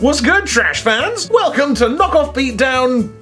What's good, trash fans? Welcome to Knockoff Beatdown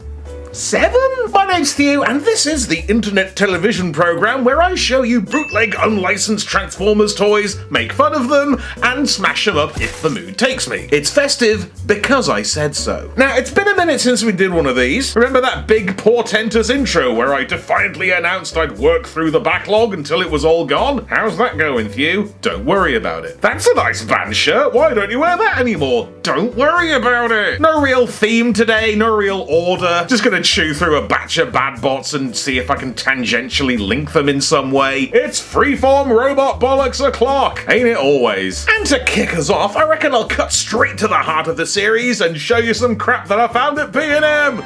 7? My name's Thew, and this is the internet television program where I show you bootleg unlicensed Transformers toys, make fun of them, and smash them up if the mood takes me. It's festive because I said so. Now, it's been a minute since we did one of these. Remember that big portentous intro where I defiantly announced I'd work through the backlog until it was all gone? How's that going, Thew? Don't worry about it. That's a nice band shirt. Why don't you wear that anymore? Don't worry about it. No real theme today, no real order. Just gonna chew through a batch of bad bots and see if I can tangentially link them in some way. It's freeform robot bollocks o'clock, ain't it always? And to kick us off, I reckon I'll cut straight to the heart of the series and show you some crap that I found at B&M.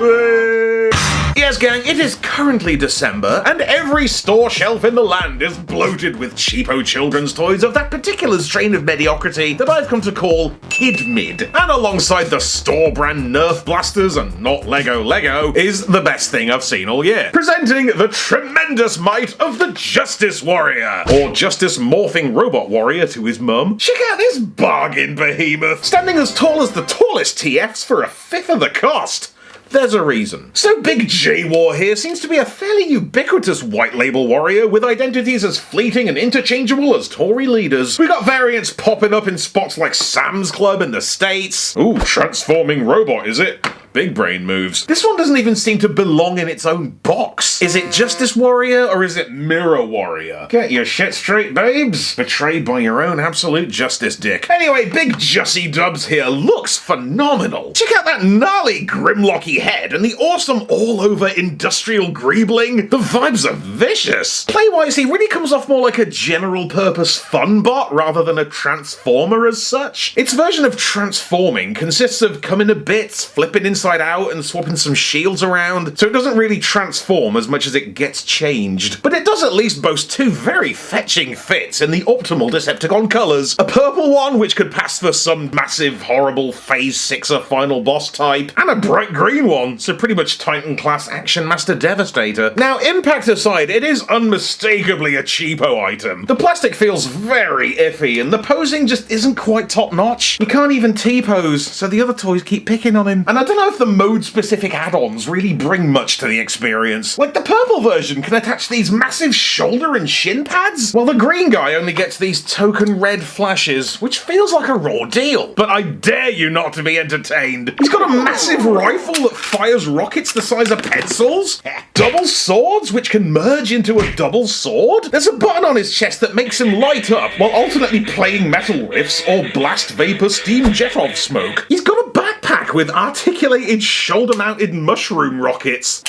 Yes, gang, it is currently December, and every store shelf in the land is bloated with cheapo children's toys of that particular strain of mediocrity that I've come to call Kid Mid. And alongside the store brand Nerf blasters and not Lego is the best thing I've seen all year. Presenting the tremendous might of the Justice Warrior, or Justice Morphing Robot Warrior to his mum. Check out this bargain behemoth, standing as tall as the tallest TFs for a fifth of the cost. There's a reason. So Big J-War here seems to be a fairly ubiquitous white label warrior with identities as fleeting and interchangeable as Tory leaders. We got variants popping up in spots like Sam's Club in the States. Ooh, transforming robot, is it? Big brain moves. This one doesn't even seem to belong in its own box. Is it Justice Warrior or is it Mirror Warrior? Get your shit straight, babes. Betrayed by your own absolute justice dick. Anyway, Big Jussie Dubs here looks phenomenal. Check out that gnarly Grimlocky head and the awesome all-over industrial greebling. The vibes are vicious. Play-wise, he really comes off more like a general-purpose fun bot rather than a transformer as such. Its version of transforming consists of coming to bits, flipping inside out and swapping some shields around, so it doesn't really transform as much as it gets changed. But it does at least boast two very fetching fits in the optimal Decepticon colours. A purple one, which could pass for some massive, horrible Phase 6er final boss type, and a bright green one, so pretty much Titan-class Action Master Devastator. Now, impact aside, it is unmistakably a cheapo item. The plastic feels very iffy, and the posing just isn't quite top-notch. You can't even T-pose, so the other toys keep picking on him. And I don't know if the mode-specific add-ons really bring much to the experience. Like, the purple version can attach these massive shoulder and shin pads, while the green guy only gets these token red flashes, which feels like a raw deal. But I dare you not to be entertained. He's got a massive rifle that fires rockets the size of pencils, double swords which can merge into a double sword. There's a button on his chest that makes him light up while alternately playing metal riffs or blast vapor steam jet off smoke. He's got a backpack with articulated shoulder-mounted mushroom rockets.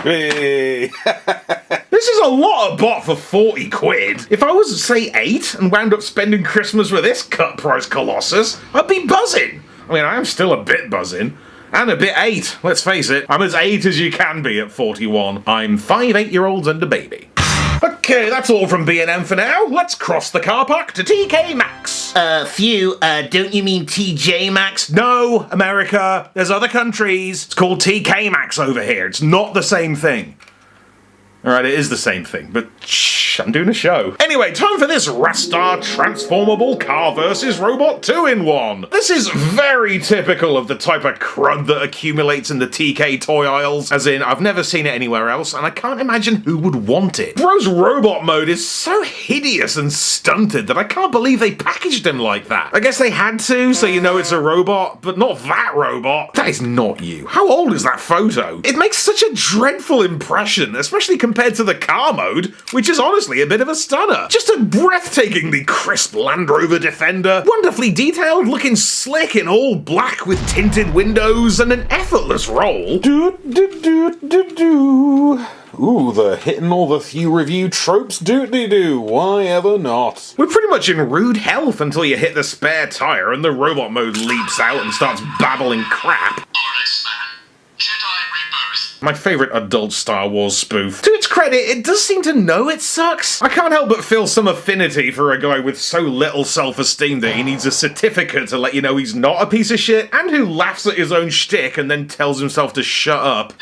Hey. This is a lot of bot for 40 quid. If I was, say, 8 and wound up spending Christmas with this cut-price colossus, I'd be buzzing. I mean, I am still a bit buzzing. And a bit 8, let's face it. I'm as 8 as you can be at 41. I'm 5 8-year-olds and a baby. Okay, that's all from B&M for now. Let's cross the car park to TK Maxx. Thew, don't you mean TJ Maxx? No, America. There's other countries. It's called TK Maxx over here. It's not the same thing. Alright, it is the same thing, but shh, I'm doing a show. Anyway, time for this Rastar transformable car versus robot 2-in-1. This is very typical of the type of crud that accumulates in the TK toy aisles, as in, I've never seen it anywhere else, and I can't imagine who would want it. Bro's robot mode is so hideous and stunted that I can't believe they packaged him like that. I guess they had to, so you know it's a robot, but not that robot. That is not you. How old is that photo? It makes such a dreadful impression, especially compared to the car mode, which is honestly a bit of a stunner. Just a breathtakingly crisp Land Rover Defender, wonderfully detailed, looking slick in all black with tinted windows, and an effortless roll. Ooh, the hitting all the Thew review tropes doot-de-doo, why ever not? We're pretty much in rude health until you hit the spare tire and the robot mode leaps out and starts babbling crap. My favourite adult Star Wars spoof. To its credit, it does seem to know it sucks. I can't help but feel some affinity for a guy with so little self-esteem that he needs a certificate to let you know he's not a piece of shit, and who laughs at his own shtick and then tells himself to shut up.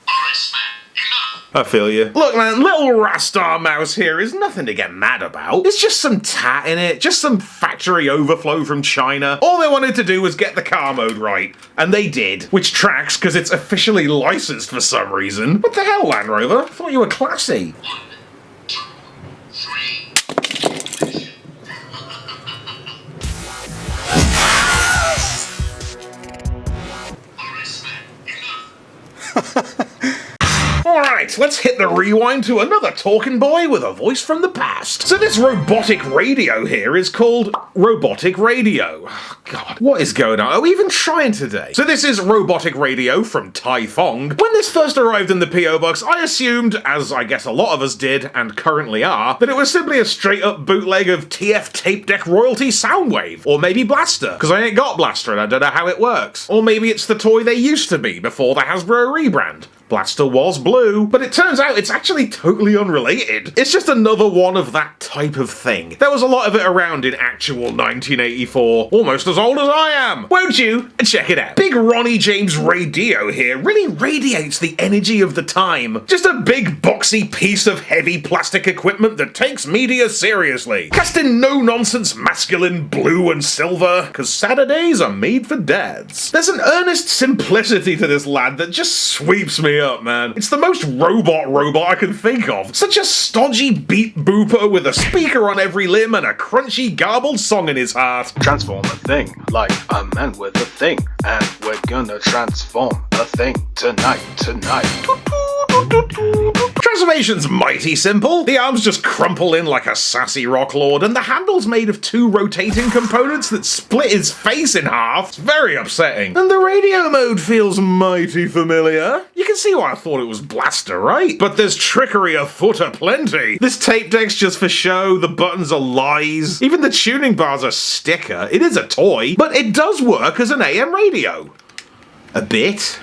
Alright, man, enough. I feel you. Look, man, little Rastar Mouse here is nothing to get mad about. It's just some tat in it, just some factory overflow from China. All they wanted to do was get the car mode right, and they did. Which tracks, because it's officially licensed for some reason. What the hell, Land Rover? I thought you were classy. 1, 2, 3. Alright, let's hit the rewind to another talking boy with a voice from the past. So this robotic radio here is called Robotic Radio. God, what is going on? Are we even trying today? So this is Robotic Radio from Tai Fong. When this first arrived in the P.O. Box, I assumed, as I guess a lot of us did, and currently are, that it was simply a straight-up bootleg of TF Tape Deck Royalty Soundwave. Or maybe Blaster, because I ain't got Blaster and I don't know how it works. Or maybe it's the toy they used to be before the Hasbro rebrand. Blaster was blue, but it turns out it's actually totally unrelated. It's just another one of that type of thing. There was a lot of it around in actual 1984, almost as old as I am. Won't you? Check it out. Big Ronnie James Radio here really radiates the energy of the time. Just a big boxy piece of heavy plastic equipment that takes media seriously. Cast in no-nonsense masculine blue and silver, because Saturdays are made for dads. There's an earnest simplicity to this lad that just sweeps me up, man. It's the most robot I can think of. Such a stodgy beat booper with a speaker on every limb and a crunchy garbled song in his heart. Transform a thing like a man with a thing, and we're gonna transform a thing tonight. Transformation's mighty simple. The arms just crumple in like a sassy rock lord, and the handle's made of 2 rotating components that split his face in half. It's very upsetting. And the radio mode feels mighty familiar. You can see why I thought it was Blaster, right? But there's trickery afoot aplenty. This tape deck's just for show, the buttons are lies, even the tuning bar's a sticker. It is a toy, but it does work as an AM radio. A bit.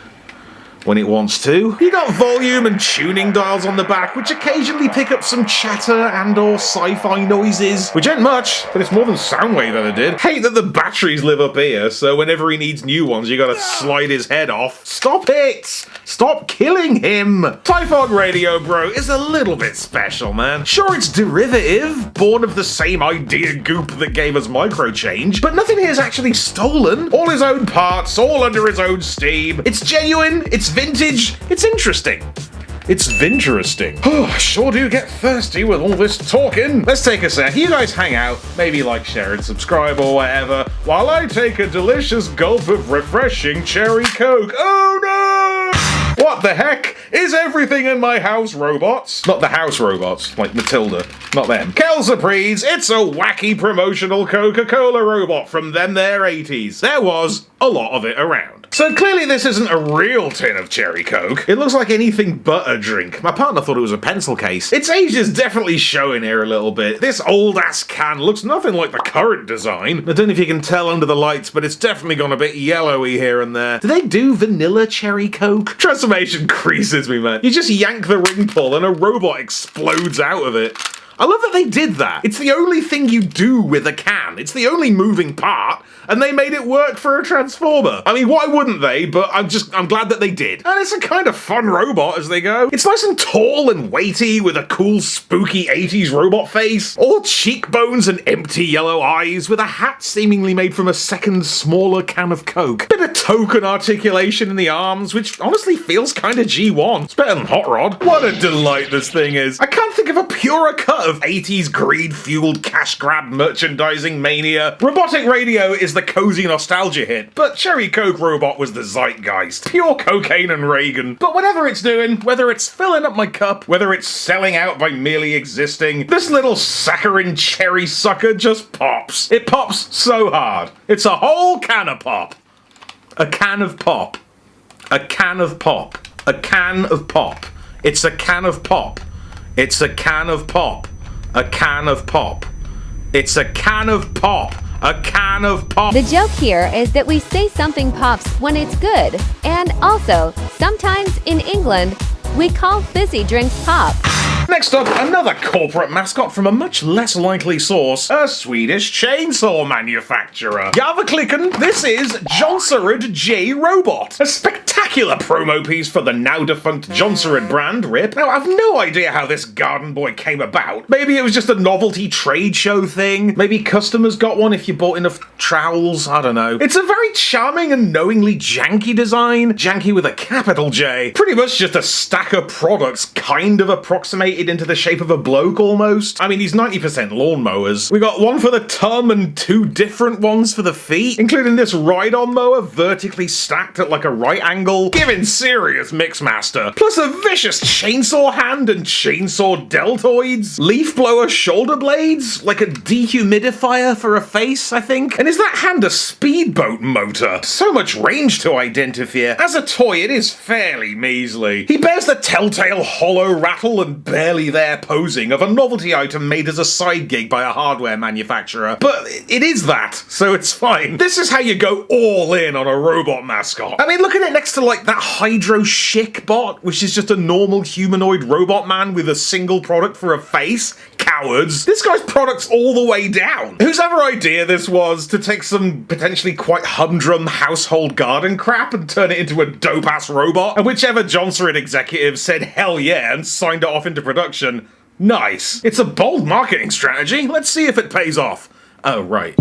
When it wants to. You got volume and tuning dials on the back, which occasionally pick up some chatter and or sci-fi noises, which ain't much, but it's more than Soundwave ever did. Hate that the batteries live up here, so whenever he needs new ones, you gotta slide his head off. Stop it! Stop killing him! Tai Fong Radio Bro is a little bit special, man. Sure, it's derivative, born of the same idea goop that gave us Microchange, but nothing here is actually stolen. All his own parts, all under his own steam. It's genuine, it's vintage, it's interesting. It's vinteresting. Oh, I sure do get thirsty with all this talking. Let's take a sec. You guys hang out, maybe like, share, and subscribe or whatever, while I take a delicious gulp of refreshing cherry Coke. Oh no! What the heck? Is everything in my house robots? Not the house robots, like Matilda. Not them. Kel Surprise, it's a wacky promotional Coca-Cola robot from them there 80s. There was a lot of it around. So clearly this isn't a real tin of cherry Coke. It looks like anything but a drink. My partner thought it was a pencil case. Its age is definitely showing here a little bit. This old ass can looks nothing like the current design. I don't know if you can tell under the lights, but it's definitely gone a bit yellowy here and there. Do they do vanilla cherry Coke? Transformation creases me, man. You just yank the ring pull and a robot explodes out of it. I love that they did that. It's the only thing you do with a can. It's the only moving part, and they made it work for a Transformer. I mean, why wouldn't they? But I'm glad that they did. And it's a kind of fun robot as they go. It's nice and tall and weighty with a cool, spooky 80s robot face. All cheekbones and empty yellow eyes with a hat seemingly made from a second, smaller can of Coke. Bit of token articulation in the arms, which honestly feels kind of G1. It's better than Hot Rod. What a delight this thing is. I can't think of a purer cut of 80s greed-fueled cash grab merchandising mania. Robotic Radio is the cozy nostalgia hit, but Cherry Coke Robot was the zeitgeist. Pure cocaine and Reagan. But whatever it's doing, whether it's filling up my cup, whether it's selling out by merely existing, this little saccharine cherry sucker just pops. It pops so hard. It's a whole can of pop. A can of pop. A can of pop. A can of pop. It's a can of pop. It's a can of pop. A can of pop. It's a can of pop. A can of pop. The joke here is that we say something pops when it's good. And also, sometimes in England, we call fizzy drinks pop. Next up, another corporate mascot from a much less likely source, a Swedish chainsaw manufacturer. Järnverklicken, this is Jonsered J Robot, a spectacular promo piece for the now defunct Jonsered brand, RIP. Now, I've no idea how this garden boy came about. Maybe it was just a novelty trade show thing. Maybe customers got one if you bought enough trowels. I don't know. It's a very charming and knowingly janky design. Janky with a capital J. Pretty much just a stack of products kind of approximated into the shape of a bloke almost. I mean, he's 90% lawnmowers. We got one for the tum and two different ones for the feet, including this ride-on mower vertically stacked at like a right angle, giving serious mixmaster. Plus a vicious chainsaw hand and chainsaw deltoids. Leaf blower shoulder blades, like a dehumidifier for a face, I think. And is that hand a speedboat motor? So much range to identify. As a toy, it is fairly measly. He bears the telltale hollow rattle and barely there posing of a novelty item made as a side gig by a hardware manufacturer. But it is that, so it's fine. This is how you go all in on a robot mascot. I mean, look at it next to like that Hydro Chic bot, which is just a normal humanoid robot man with a single product for a face. Cowards. This guy's product's all the way down. Whose ever idea this was to take some potentially quite humdrum household garden crap and turn it into a dope-ass robot, and whichever Jonsered executive said hell yeah and signed it off into production. Nice. It's a bold marketing strategy. Let's see if it pays off. Oh, right.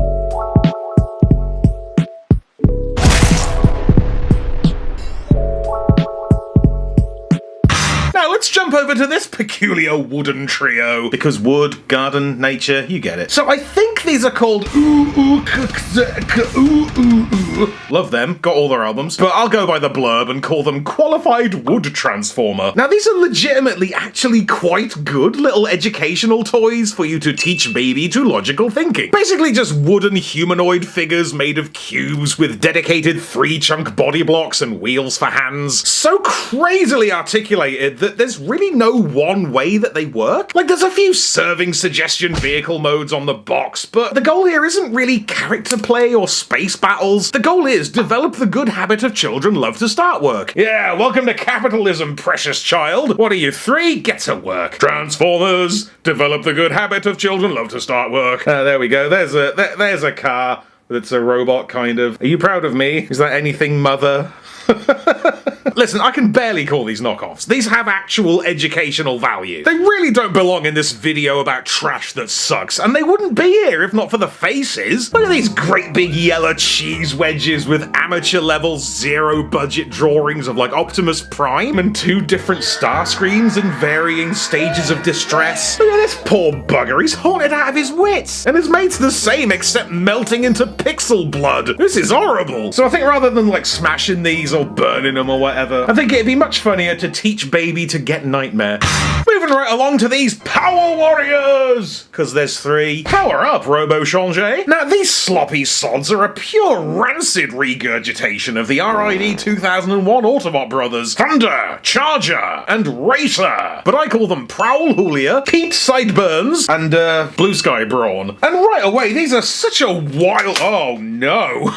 Now let's jump over to this peculiar wooden trio. Because wood, garden, nature, you get it. So I think these are called Love them, got all their albums. But I'll go by the blurb and call them Qualified Wood Transformer. Now these are legitimately actually quite good little educational toys for you to teach baby to logical thinking. Basically just wooden humanoid figures made of cubes with dedicated 3-chunk body blocks and wheels for hands. So crazily articulated that there's really no one way that they work. Like, there's a few serving suggestion vehicle modes on the box, but the goal here isn't really character play or space battles. The goal is develop the good habit of children love to start work. Yeah, welcome to capitalism, precious child. What are you, 3? Get to work. Transformers, develop the good habit of children love to start work. There we go. There's a car that's a robot, kind of. Are you proud of me? Is that anything, mother? Listen, I can barely call these knockoffs. These have actual educational value. They really don't belong in this video about trash that sucks, and they wouldn't be here if not for the faces. Look at these great big yellow cheese wedges with amateur level 0 budget drawings of like Optimus Prime and 2 different star screens in varying stages of distress. Look at this poor bugger, he's haunted out of his wits, and his mate's the same except melting into pixel blood. This is horrible. So I think rather than like smashing these or burning them or whatever, I think it'd be much funnier to teach baby to get nightmare. Moving right along to these Power Warriors! Because there's 3. Power up, Robo Changer. Now, these sloppy sods are a pure rancid regurgitation of the RID 2001 Autobot brothers, Thunder, Charger, and Racer. But I call them Prowl Julia, Pete Sideburns, and Blue Sky Brawn. And right away, these are such a wild... Oh, no.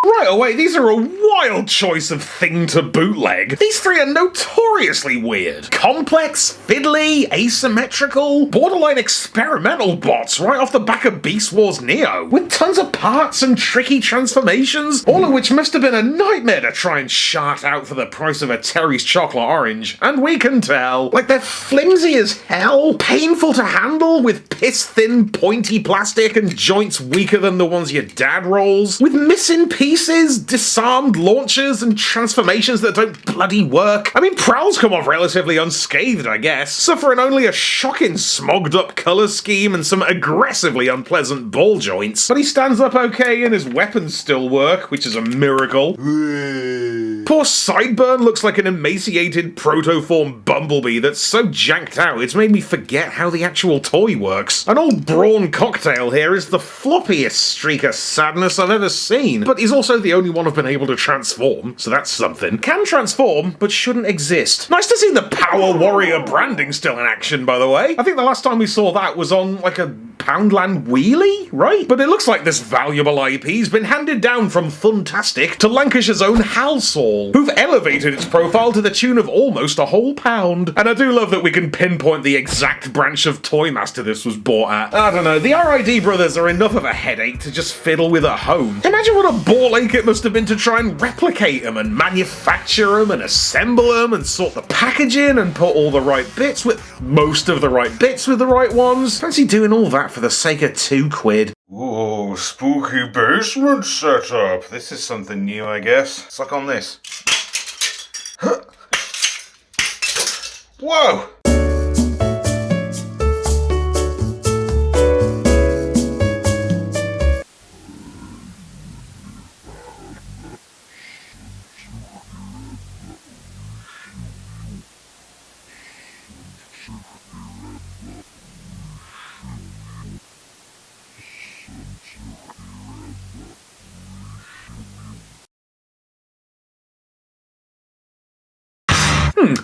Right away, these are a wild choice of thing to bootleg. These 3 are notoriously weird. Complex, fiddly, asymmetrical, borderline experimental bots right off the back of Beast Wars Neo, with tons of parts and tricky transformations, all of which must have been a nightmare to try and shart out for the price of a Terry's chocolate orange. And we can tell. Like, they're flimsy as hell, painful to handle, with piss-thin, pointy plastic and joints weaker than the ones your dad rolls, with missing pieces, disarmed launchers, and transformations that don't bloody work. I mean, Prowl's come off relatively unscathed, I guess, suffering only a shocking smogged up colour scheme and some aggressively unpleasant ball joints. But he stands up okay and his weapons still work, which is a miracle. Poor Sideburn looks like an emaciated protoform bumblebee that's so janked out it's made me forget how the actual toy works. An old brawn cocktail here is the floppiest streak of sadness I've ever seen, but he's also the only one I've been able to transform, so that's something. Can transform, but shouldn't exist. Nice to see the Power Warrior branding still in action, by the way. I think the last time we saw that was on, like, a Poundland Wheelie, right? But it looks like this valuable IP's been handed down from Funtastic to Lancashire's own Halsall, who've elevated its profile to the tune of almost a whole £1. And I do love that we can pinpoint the exact branch of Toymaster this was bought at. I don't know, the RID brothers are enough of a headache to just fiddle with at home. Imagine what a ball ache it must have been to try and replicate them and manufacture them and assemble them and sort the packaging and put all the right bits with most of the right bits with the right ones. Fancy doing all that for the sake of £2. Whoa, spooky basement setup. This is something new, I guess. Suck on this. Whoa!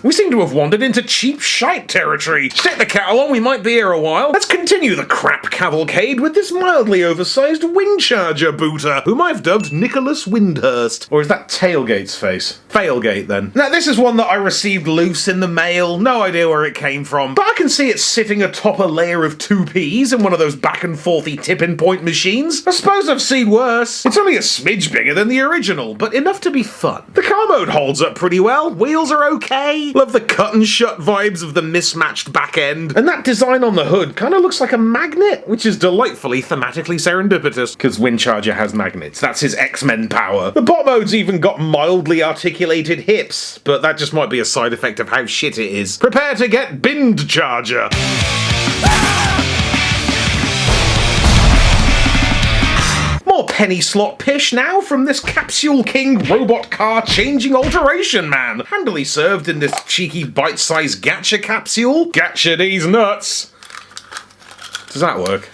We seem to have wandered into cheap shite territory. Stick the kettle on, we might be here a while. Let's continue the crap cavalcade with this mildly oversized Windcharger booter, whom I've dubbed Nicholas Windhurst. Or is that Tailgate's face? Failgate, then. Now, this is one that I received loose in the mail. No idea where it came from. But I can see it sitting atop a layer of 2Ps in one of those back-and-forthy tipping point machines. I suppose I've seen worse. It's only a smidge bigger than the original, but enough to be fun. The car mode holds up pretty well. Wheels are okay. Love the cut and shut vibes of the mismatched back end. And that design on the hood kind of looks like a magnet, which is delightfully thematically serendipitous, because Windcharger has magnets. That's his X-Men power. The bot mode's even got mildly articulated hips, but that just might be a side effect of how shit it is. Prepare to get Bindcharger. More penny slot pish now from this Capsule King robot car changing alteration man. Handily served in this cheeky bite-sized gacha capsule. Gacha these nuts. Does that work?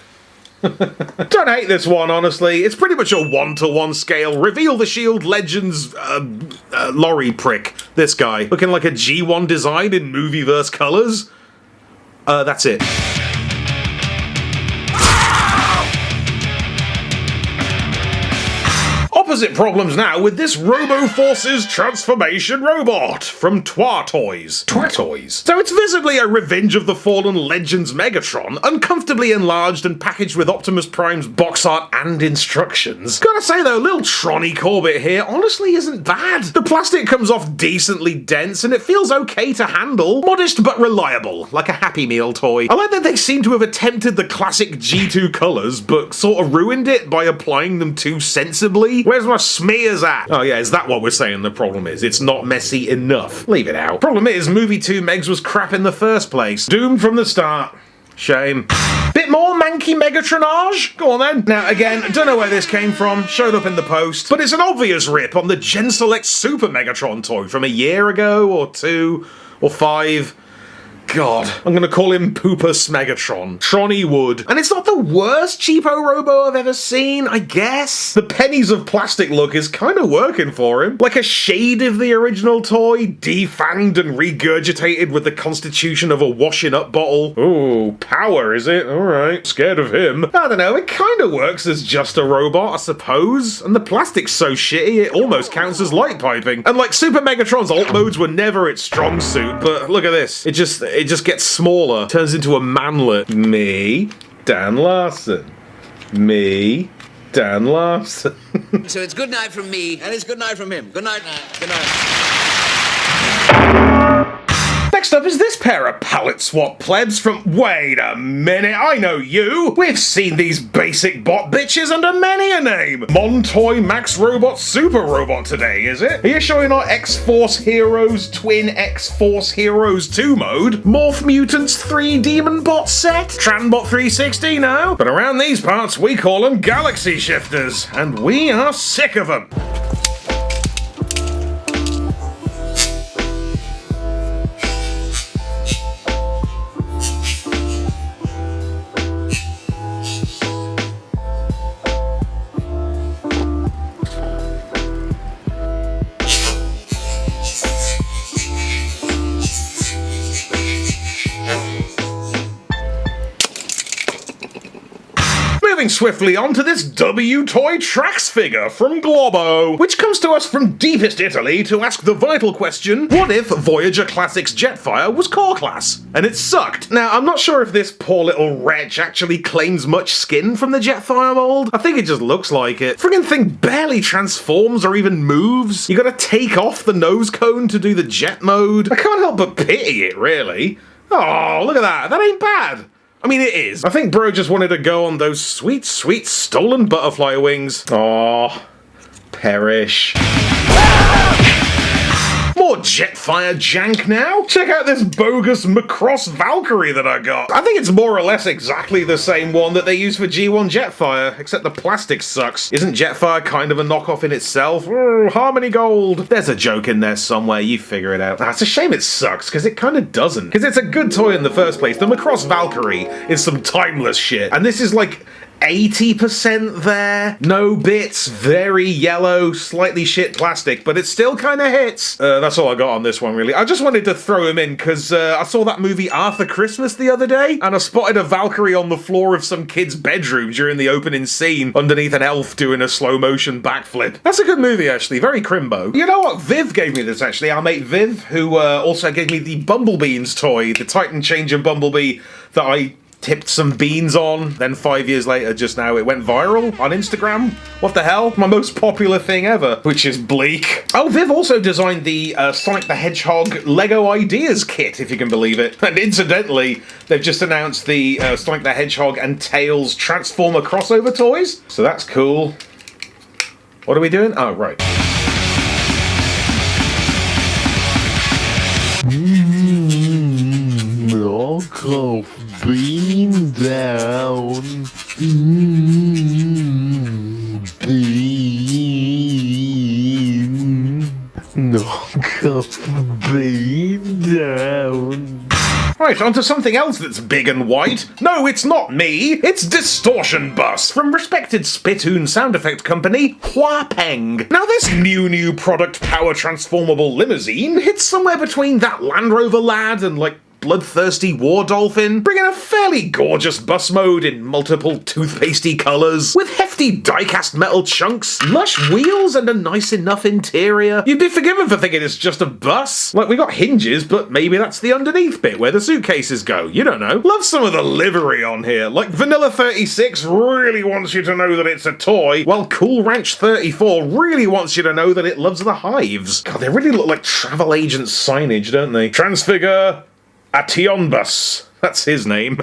Don't hate this one, honestly. It's pretty much a 1-to-1 scale. Reveal the Shield Legends lorry prick. This guy. Looking like a G1 design in Movieverse colours. That's it. Opposite problems now with this Robo Forces transformation robot from Twatoys. Twatoys? So it's visibly a Revenge of the Fallen Legends Megatron, uncomfortably enlarged and packaged with Optimus Prime's box art and instructions. Gotta say though, little Tronny Corbett here honestly isn't bad. The plastic comes off decently dense and it feels okay to handle. Modest but reliable, like a Happy Meal toy. I like that they seem to have attempted the classic G2 colours, but sort of ruined it by applying them too sensibly. Where's my smears at? Oh yeah, is that what we're saying the problem is? It's not messy enough. Leave it out. Problem is, Movie 2 Megs was crap in the first place. Doomed from the start. Shame. Bit more manky Megatronage? Go on then. Now again, don't know where this came from, showed up in the post, but it's an obvious rip on the Gen Select Super Megatron toy from a year ago, or 2, or 5. God, I'm gonna call him Poopus Megatron. Tronny Wood. And it's not the worst cheapo Robo I've ever seen, I guess. The pennies of plastic look is kind of working for him. Like a shade of the original toy, defanged and regurgitated with the constitution of a washing up bottle. Ooh, power, is it? Alright, scared of him. I don't know, it kind of works as just a robot, I suppose. And the plastic's so shitty, it almost counts as light piping. And like Super Megatron's alt modes were never its strong suit, but look at this. It just gets smaller, turns into a manlet. Me, Dan Larson. Me, Dan Larson. So it's good night from me, and it's good night from him. Good night. Good night. Next up is this pair of palette swap plebs from... Wait a minute, I know you! We've seen these basic bot bitches under many a name! Montoy Max Robot Super Robot today, is it? Are you showing our X-Force Heroes Twin X-Force Heroes 2 mode? Morph Mutants 3 Demon Bot set? Tranbot 360 now? But around these parts we call them Galaxy Shifters, and we are sick of them! swiftly on to this W Toy Tracks figure from Globo, which comes to us from deepest Italy to ask the vital question, what if Voyager Classic's Jetfire was core class? And it sucked. Now, I'm not sure if this poor little wretch actually claims much skin from the Jetfire mold. I think it just looks like it. Friggin' thing barely transforms or even moves. You gotta take off the nose cone to do the jet mode. I can't help but pity it, really. Oh, look at that. That ain't bad. I mean, it is. I think bro just wanted to go on those sweet, sweet stolen butterfly wings. Aw, perish. More Jetfire jank now. Check out this bogus Mcross Valkyrie that I got. I think it's more or less exactly the same one that they use for G1 Jetfire, except the plastic sucks. Isn't Jetfire kind of a knockoff in itself? Ooh, Harmony Gold. There's a joke in there somewhere, you figure it out. It's a shame it sucks, because it kind of doesn't. Because it's a good toy in the first place. The Mcross Valkyrie is some timeless shit, and this is like 80% there, no bits, very yellow, slightly shit plastic, but it still kind of hits. That's all I got on this one, really. I just wanted to throw him in because I saw that movie Arthur Christmas the other day, and I spotted a Valkyrie on the floor of some kid's bedroom during the opening scene, underneath an elf doing a slow motion backflip. That's a good movie, actually, very crimbo. You know what? Viv gave me this, actually. Our mate Viv, who also gave me the Bumblebeans toy, the Titan Changer Bumblebee that I tipped some beans on, then 5 years later, just now, it went viral on Instagram. What the hell? My most popular thing ever, which is bleak. Oh, Viv also designed the Sonic the Hedgehog Lego Ideas kit, if you can believe it. And incidentally, they've just announced the Sonic the Hedgehog and Tails Transformer crossover toys, so that's cool. What are we doing? Oh, right. Knockoff Beatdown. Knockoff Beatdown. Right, onto something else that's big and white. No, it's not me. It's Distortion Bus from respected spittoon sound effect company Huapeng. Now, this new product power transformable limousine hits somewhere between that Land Rover lad and like bloodthirsty war dolphin, bringing a fairly gorgeous bus mode in multiple toothpastey colours, with hefty die-cast metal chunks, lush wheels, and a nice enough interior. You'd be forgiven for thinking it's just a bus. Like, we got hinges, but maybe that's the underneath bit where the suitcases go. You don't know. Love some of the livery on here. Like, Vanilla 36 really wants you to know that it's a toy, while Cool Ranch 34 really wants you to know that it loves the hives. God, they really look like travel agent signage, don't they? Transfigure Bus. That's his name.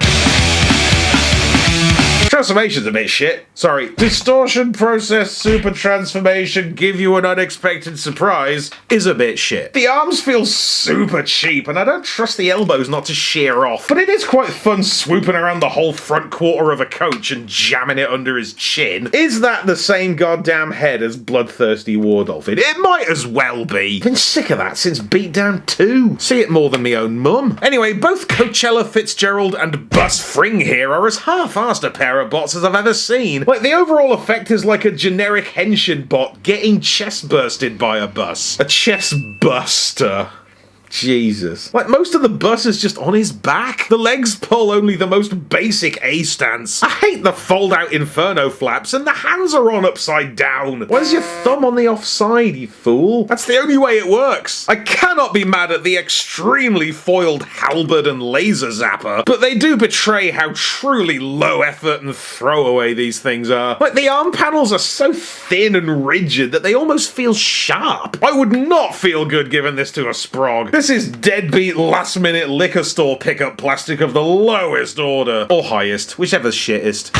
Transformation's a bit shit. Sorry. Distortion process super transformation give you an unexpected surprise is a bit shit. The arms feel super cheap, and I don't trust the elbows not to shear off. But it is quite fun swooping around the whole front quarter of a coach and jamming it under his chin. Is that the same goddamn head as Bloodthirsty War Dolphin? It might as well be. Been sick of that since Beatdown 2. See it more than me own mum. Anyway, both Coachella Fitzgerald and Bus Fring here are as half-assed a pair of bots as I've ever seen. Like, the overall effect is like a generic henshin bot getting chest bursted by a bus. A chest buster. Jesus. Like, most of the bus is just on his back. The legs pull only the most basic A stance. I hate the fold-out Inferno flaps, and the hands are on upside down. Where's your thumb on the offside, you fool? That's the only way it works. I cannot be mad at the extremely foiled halberd and laser zapper, but they do betray how truly low effort and throwaway these things are. Like, the arm panels are so thin and rigid that they almost feel sharp. I would not feel good giving this to a sprog. This is deadbeat last-minute liquor store pickup plastic of the lowest order. Or highest, whichever's shittest.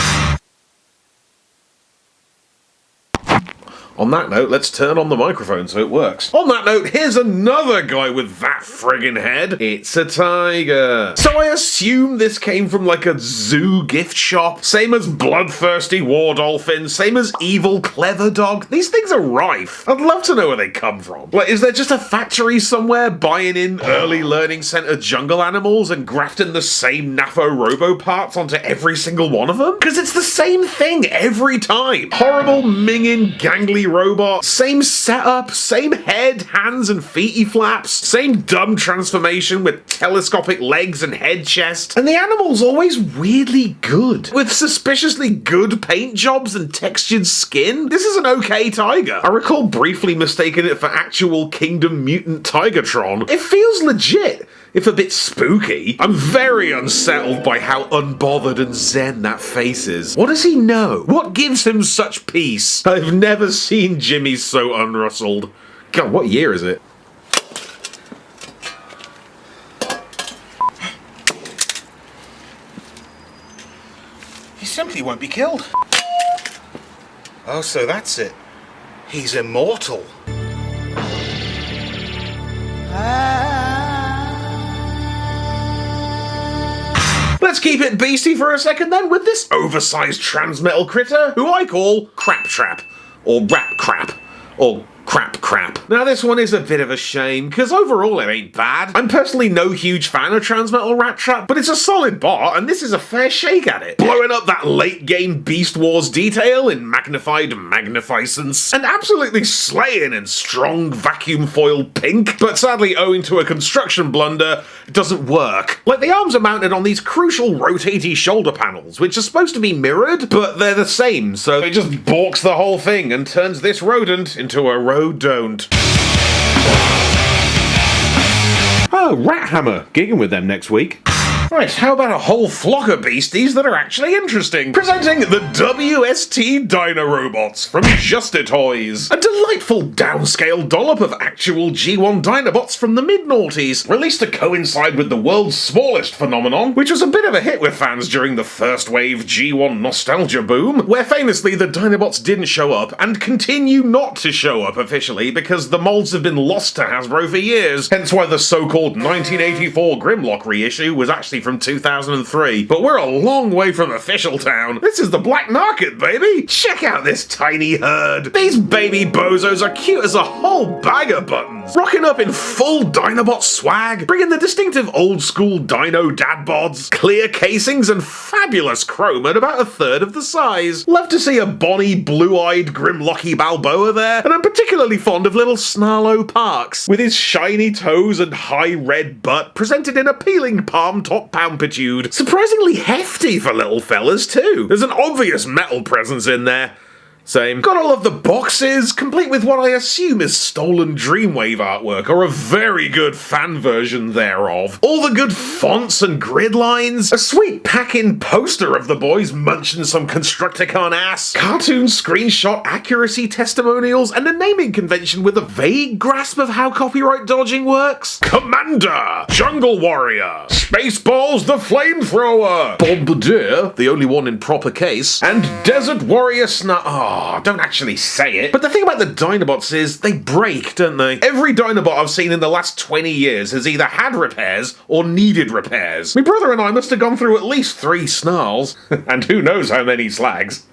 On that note, let's turn on the microphone so it works. On that note, here's another guy with that friggin' head. It's a tiger. So I assume this came from like a zoo gift shop. Same as Bloodthirsty War Dolphin, same as Evil Clever Dog. These things are rife. I'd love to know where they come from. Like, is there just a factory somewhere buying in early learning center jungle animals and grafting the same NAFO Robo parts onto every single one of them? Because it's the same thing every time. Horrible, minging, gangly tiny robot. Same setup, same head, hands and feety flaps, same dumb transformation with telescopic legs and head chest. And the animal's always weirdly good, with suspiciously good paint jobs and textured skin. This is an okay tiger. I recall briefly mistaking it for actual Kingdom Mutant Tigertron. It feels legit, if a bit spooky. I'm very unsettled by how unbothered and zen that face is. What does he know? What gives him such peace? I've never seen Jimmy so unrustled. God, what year is it? He simply won't be killed. Oh, so that's it. He's immortal. Let's keep it beastie for a second then with this oversized transmetal critter who I call Rattrap, or Rat Crap, or Crap. Now this one is a bit of a shame, because overall it ain't bad. I'm personally no huge fan of Transmetal Rattrap, but it's a solid bot, and this is a fair shake at it. Blowing up that late game Beast Wars detail in magnified magnificence, and absolutely slaying in strong vacuum foil pink, but sadly owing to a construction blunder, it doesn't work. Like, the arms are mounted on these crucial rotatey shoulder panels, which are supposed to be mirrored, but they're the same, so it just balks the whole thing and turns this rodent into a don't. Oh, Rat Hammer, gigging with them next week. Right, how about a whole flock of beasties that are actually interesting? Presenting the WST Dinobots from Toys. A delightful downscale dollop of actual G1 Dinobots from the mid-noughties, released to coincide with the world's smallest phenomenon, which was a bit of a hit with fans during the first wave G1 nostalgia boom, where famously the Dinobots didn't show up and continue not to show up officially because the molds have been lost to Hasbro for years, hence why the so-called 1984 Grimlock reissue was actually from 2003, but we're a long way from official town. This is the black market, baby! Check out this tiny herd! These baby bozos are cute as a whole bag of buttons, rocking up in full Dinobot swag, bringing the distinctive old-school Dino dad bods, clear casings, and fabulous chrome at about a third of the size. Love to see a bonny, blue-eyed Grimlocky Balboa there, and I'm particularly fond of little Snarlo Parks, with his shiny toes and high red butt presented in appealing palm-top pampitude. Surprisingly hefty for little fellas too. There's an obvious metal presence in there. Same. Got all of the boxes, complete with what I assume is stolen Dreamwave artwork, or a very good fan version thereof. All the good fonts and grid lines, a sweet pack-in poster of the boys munching some Constructicon ass, cartoon screenshot accuracy testimonials, and a naming convention with a vague grasp of how copyright dodging works. Commander! Jungle Warrior! Spaceballs the Flamethrower! Bombardier, the only one in proper case, and Desert Warrior don't actually say it. But the thing about the Dinobots is they break, don't they? Every Dinobot I've seen in the last 20 years has either had repairs or needed repairs. My brother and I must have gone through at least 3 snarls. And who knows how many slags.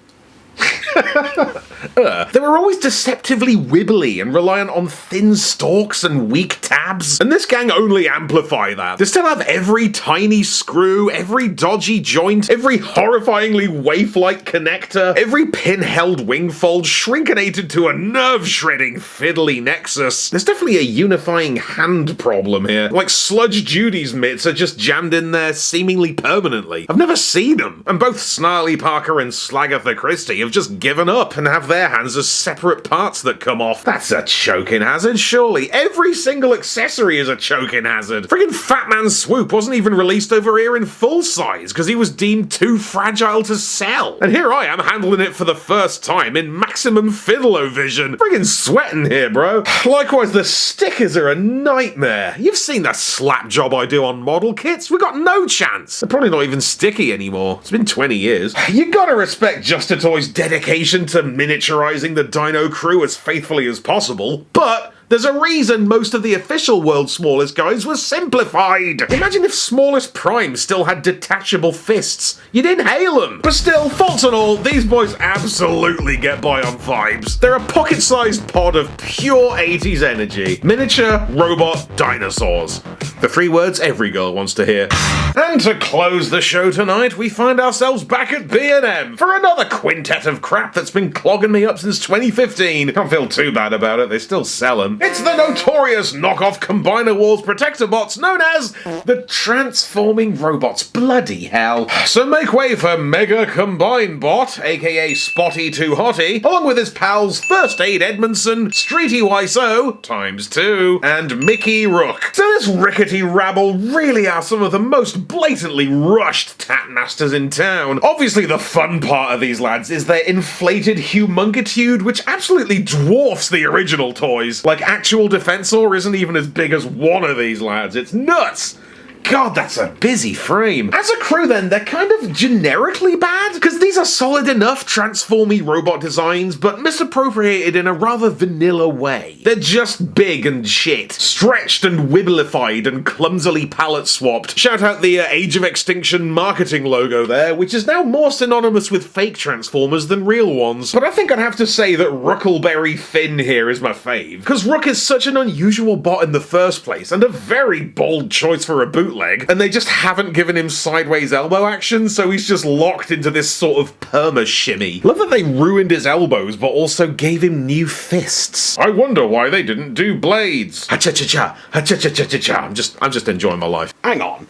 They were always deceptively wibbly and reliant on thin stalks and weak tabs, and this gang only amplify that. They still have every tiny screw, every dodgy joint, every horrifyingly waif-like connector, every pin-held wing-fold shrinkinated to a nerve-shredding fiddly nexus. There's definitely a unifying hand problem here. Like Sludge Judy's mitts are just jammed in there seemingly permanently. I've never seen them, and both Snarly Parker and Slagatha Christie have just given up and have their hands as separate parts that come off. That's a choking hazard, surely. Every single accessory is a choking hazard. Friggin' Fat Man Swoop wasn't even released over here in full size because he was deemed too fragile to sell. And here I am handling it for the first time in maximum Fiddle-O-Vision. Friggin' sweating here, bro. Likewise, the stickers are a nightmare. You've seen the slap job I do on model kits. We got no chance. They're probably not even sticky anymore. It's been 20 years. You gotta respect Justitoy's dedication to miniaturizing the Dino crew as faithfully as possible, but there's a reason most of the official World's Smallest guys was simplified. Imagine if Smallest Prime still had detachable fists. You'd inhale them. But still, faults and all, these boys absolutely get by on vibes. They're a pocket-sized pod of pure 80s energy. Miniature, robot, dinosaurs. The 3 words every girl wants to hear. And to close the show tonight, we find ourselves back at B&M for another quintet of crap that's been clogging me up since 2015. Can't feel too bad about it, they still sell them. It's the notorious Knockoff Combiner Wars Protector Bots known as the Transforming Robots. Bloody hell. So make way for Mega Combine Bot, aka Spotty Too Hottie, along with his pals First Aid Edmondson, Streety Wiseau, ×2, and Mickey Rook. So this rickety rabble really are some of the most blatantly rushed Tatmasters in town. Obviously the fun part of these lads is their inflated humongitude, which absolutely dwarfs the original toys. Like, actual Defensor isn't even as big as one of these lads. It's nuts! God, that's a busy frame. As a crew then, they're kind of generically bad, because these are solid enough transformy robot designs, but misappropriated in a rather vanilla way. They're just big and shit, stretched and wibblified and clumsily palette swapped. Shout out the Age of Extinction marketing logo there, which is now more synonymous with fake Transformers than real ones. But I think I'd have to say that Ruckleberry Finn here is my fave, because Rook is such an unusual bot in the first place, and a very bold choice for a bootleg. And they just haven't given him sideways elbow action, so he's just locked into this sort of perma-shimmy. Love that they ruined his elbows, but also gave him new fists. I wonder why they didn't do blades. Ha-cha-cha-cha, ha-cha-cha-cha-cha-cha. I'm just enjoying my life. Hang on.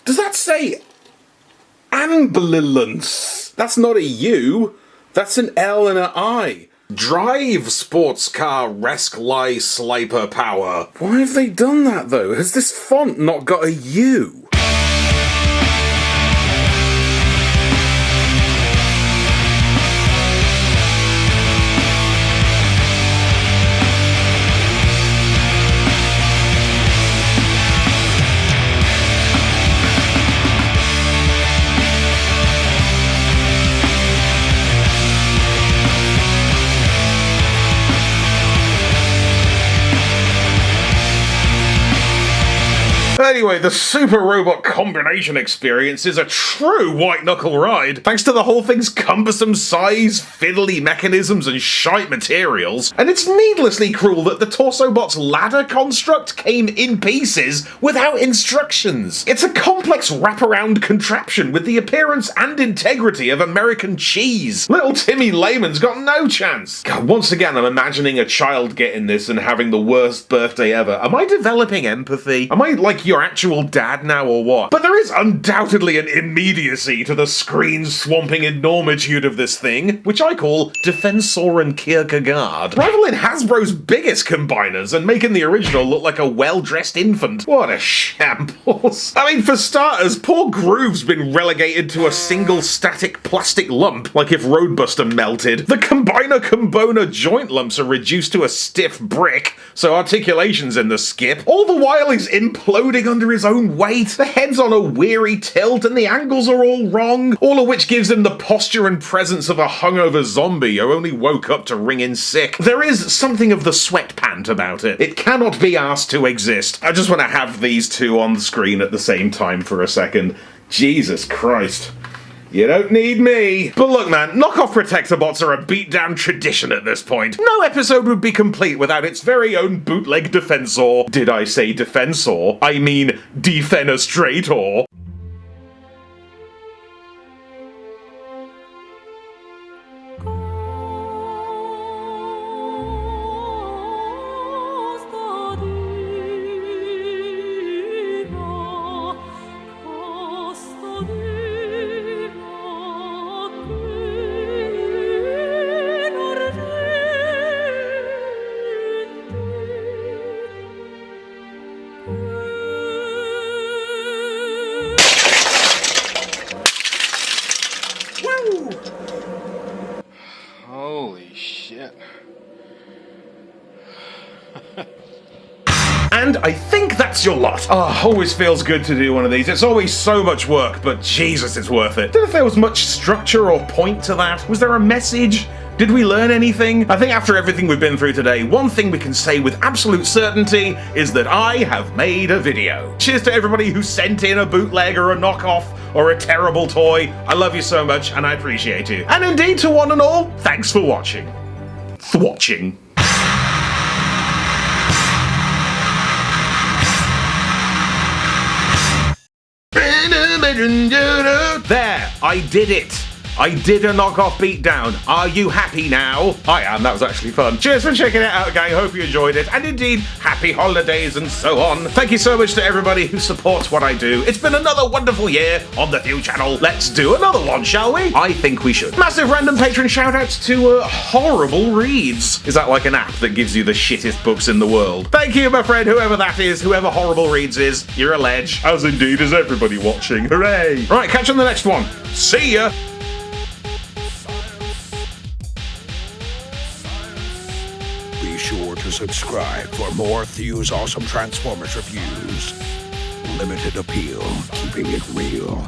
Does that say ambulance? That's not a U. That's an L and an I. Drive sports car Rescly Sliper Power. Why have they done that though? Has this font not got a U? Anyway, the Super Robot combination experience is a true white-knuckle ride, thanks to the whole thing's cumbersome size, fiddly mechanisms, and shite materials. And it's needlessly cruel that the Torbot's ladder construct came in pieces without instructions. It's a complex wraparound contraption with the appearance and integrity of American cheese. Little Timmy Layman's got no chance. God, once again, I'm imagining a child getting this and having the worst birthday ever. Am I developing empathy? Am I like your actual dad now or what? But there is undoubtedly an immediacy to the screen-swamping enormitude of this thing, which I call Defensor and Kierkegaard. Rivaling Hasbro's biggest combiners and making the original look like a well-dressed infant. What a shambles. I mean, for starters, poor Groove's been relegated to a single static plastic lump, like if Roadbuster melted. The Combiner joint lumps are reduced to a stiff brick, so articulation's in the skip. All the while he's imploding under his own weight. The head's on a weary tilt and the angles are all wrong, all of which gives him the posture and presence of a hungover zombie who only woke up to ring in sick. There is something of the sweat pant about it. It cannot be asked to exist. I just want to have these two on the screen at the same time for a second. Jesus Christ. You don't need me. But look, man, Knockoff Protector Bots are a beatdown tradition at this point. No episode would be complete without its very own bootleg Defensor. Did I say Defensor? I mean Defenestrator. Holy shit. And I think that's your lot. Always feels good to do one of these. It's always so much work, but Jesus, it's worth it. Don't know if there was much structure or point to that. Was there a message? Did we learn anything? I think after everything we've been through today, one thing we can say with absolute certainty is that I have made a video. Cheers to everybody who sent in a bootleg or a knockoff or a terrible toy. I love you so much and I appreciate you. And indeed to one and all, thanks for watching. Thwatching. There, I did it. I did a knockoff beatdown. Are you happy now? I am, that was actually fun. Cheers for checking it out, gang. Hope you enjoyed it. And indeed, happy holidays and so on. Thank you so much to everybody who supports what I do. It's been another wonderful year on the Thew channel. Let's do another one, shall we? I think we should. Massive random patron shoutouts to Horrible Reads. Is that like an app that gives you the shittest books in the world? Thank you, my friend, whoever that is, whoever Horrible Reads is. You're a ledge. As indeed is everybody watching. Hooray! Right, catch you on the next one. See ya! Be sure to subscribe for more Thew's awesome Transformers reviews. Limited appeal, keeping it real.